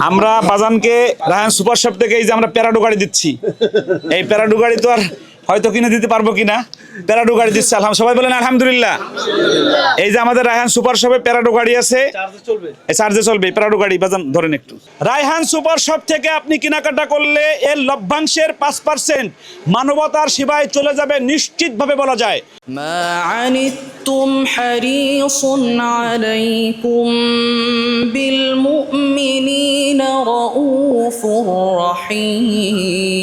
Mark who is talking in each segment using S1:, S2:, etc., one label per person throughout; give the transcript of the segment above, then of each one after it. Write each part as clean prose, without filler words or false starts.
S1: আমরা বাজানকে Raihan super shop থেকে এই যে আমরা প্যারাডো গাড়ি দিচ্ছি, এই প্যারাডো গাড়ি তো আর হয়তো কিনে দিতে পারবো কিনা, প্যারাডো গাড়ি দিচ্ছে আলহামদুলিল্লাহ, সবাই বলেন আলহামদুলিল্লাহ। এই যে আমাদের রায়হান সুপার শপে প্যারাডো গাড়ি আছে, চার্জে চলবে প্যারাডো গাড়ি। বাজান ধরেন একটু। রায়হান সুপার শপ থেকে আপনি কেনাকাটা করলে এর লভ্যাংশের 5% মানবতার সেবায় চলে যাবে নিশ্চিতভাবে বলা যায়।
S2: মা আনিতুম হারিসুন আলাইকুম বিল মুমিনিনা রাউফুর রহিম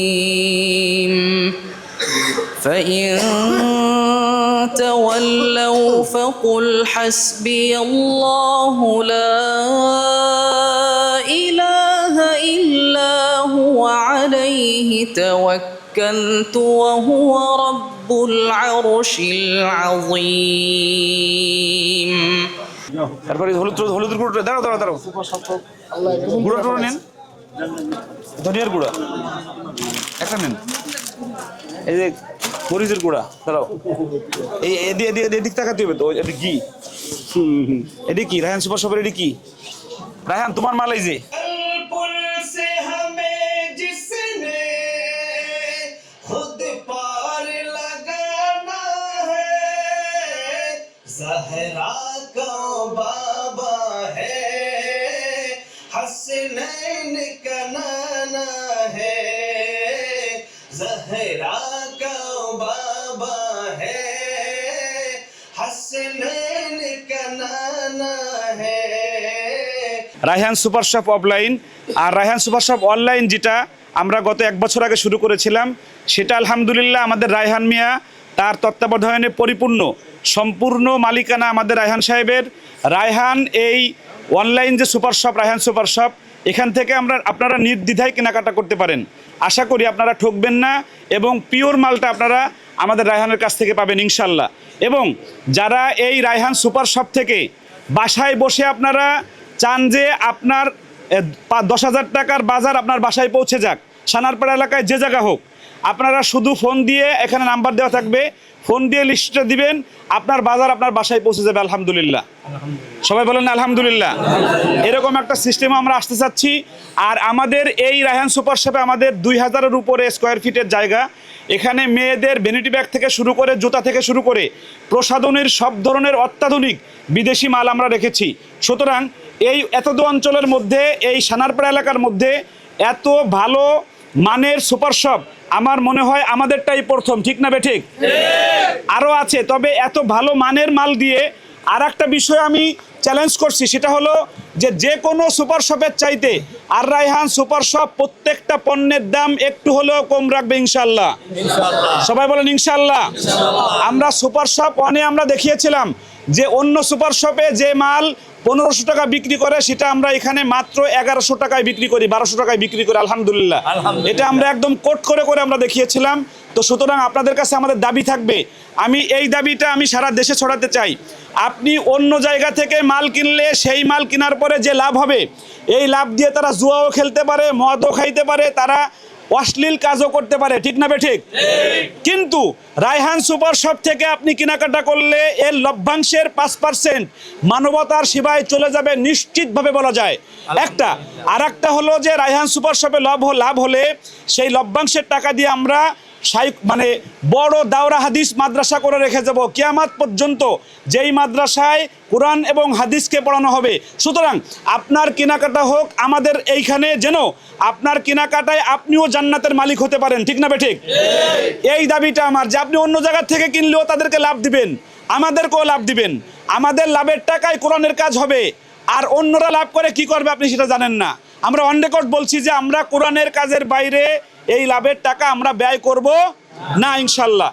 S2: فإن تولوا فقل حسبي الله لا إله إلا هو عليه توكلت وهو رب العرش العظيم।
S1: তারপরে হলুদের গুঁড়োটা দাঁড়াও গুঁড়োটা নেন, ধনিয়ার গুঁড়া একটা নেন, এই যে মরিচের গুঁড়া দাঁড়াও, এই এদিক তাকাতে হবে তো। এটা কি এটি কি রায়হান সুপার শপের? এটি কি রায়হান তোমার মাল? এই যে রায়হান সুপার শপ অফলাইন আর রায়হান সুপার শপ অনলাইন, যেটা আমরা গত 1 বছর আগে শুরু করেছিলাম, সেটা আলহামদুলিল্লাহ আমাদের রায়হান মিয়া তার তত্ত্বাবধানে পরিপূর্ণ, সম্পূর্ণ মালিকানা আমাদের রায়হান সাহেবের। রায়হান এই অনলাইন যে super shop, Raihan super shop, এখান থেকে আপনারা নির্দ্বিধায় কেনাকাটা করতে পারেন। আশা করি আপনারা ঠকবেন না এবং পিওর মালটা আপনারা আমাদের রায়হানের কাছ থেকে পাবেন ইনশাল্লাহ। এবং যারা এই রায়হান সুপার শপ থেকে বাসায় বসে আপনারা চান যে আপনার 10,000 টাকার বাজার আপনার বাসায় পৌঁছে যাক, সানারপাড়া এলাকায় যে জায়গা হোক, আপনারা শুধু ফোন দিয়ে, এখানে নাম্বার দেওয়া থাকবে, ফোন দিয়ে লিস্টটা দিবেন, আপনার বাজার আপনার বাসায় পৌঁছে যাবে আলহামদুলিল্লাহ। সবাই বলেন আলহামদুলিল্লাহ। এরকম একটা সিস্টেম আমরা আসতে চাচ্ছি। আর আমাদের এই রায়হান সুপার শপে আমাদের 2000-এর উপরে স্কোয়ার ফিটের জায়গা। এখানে মেয়েদের ভ্যানিটি ব্যাগ থেকে শুরু করে, জুতা থেকে শুরু করে প্রসাধনের সব ধরনের অত্যাধুনিক বিদেশি মাল আমরা রেখেছি। সুতরাং এই এতদ অঞ্চলের মধ্যে, এই সানারপাড়া এলাকার মধ্যে এত ভালো মানের সুপার শপ আমার মনে হয় আমাদেরটাই প্রথম, ঠিক না বেঠিক? আরও আছে, তবে এত ভালো মানের মাল দিয়ে আর একটা বিষয় আমি চ্যালেঞ্জ করছি, সেটা হলো যে কোনো সুপার শপের চাইতে আর রায়হান সুপার শপ প্রত্যেকটা পণ্যের দাম একটু হলেও কম রাখবে ইনশাল্লাহ। সবাই বলেন ইনশাল্লাহ। আমরা সুপার শপ আমরা দেখিয়েছিলাম যে অন্য সুপার শপে যে মাল 1500 টাকা বিক্রি করে, সেটা আমরা এখানে মাত্র 1100 টাকায় বিক্রি করি, 1200 টাকায় বিক্রি করি আলহামদুলিল্লাহ। এটা আমরা একদম কোট করে আমরা দেখিয়েছিলাম। তো সুতরাং আপনাদের কাছে আমাদের দাবি থাকবে, এই দাবিটা আমি সারা দেশে ছড়াতে চাই। আপনি অন্য জায়গা থেকে মাল কিনলে সেই মাল কেনার পরে যে লাভ হবে, এই লাভ দিয়ে তারা জুয়াও খেলতে পারে, মদও খাইতে পারে, তারা অশ্লীল কাজও করতে পারে, ঠিক না বেঠিক? কিন্তু রায়হান সুপার শপ থেকে আপনি কেনাকাটা করলে এর লভ্যাংশের 5% মানবতার সেবায় চলে যাবে নিশ্চিতভাবে বলা যায়। একটা আর একটা হলো যে রায়হান সুপার শপে লাভ হলে সেই লভ্যাংশের টাকা দিয়ে আমরা মানে বড় দাওরা হাদিস মাদ্রাসা করে রেখে যাব কিয়ামত পর্যন্ত, যেই মাদ্রাসায় কোরআন এবং হাদিসকে পড়ানো হবে। সুতরাং আপনার কেনাকাটা হোক আমাদের এইখানে, যেন আপনার কেনাকাটায় আপনিও জান্নাতের মালিক হতে পারেন, ঠিক না বেঠিক? এই দাবিটা আমার, যে আপনি অন্য জায়গা থেকে কিনলেও তাদেরকে লাভ দিবেন, আমাদেরকেও লাভ দিবেন। আমাদের লাভের টাকায় কোরআনের কাজ হবে, আর অন্যরা লাভ করে কি করবে আপনি সেটা জানেন না। আমরা অন রেকর্ড বলছি যে আমরা কোরআনের কাজের বাইরে এই লাভের টাকা আমরা ব্যয় করব না ইনশাল্লাহ।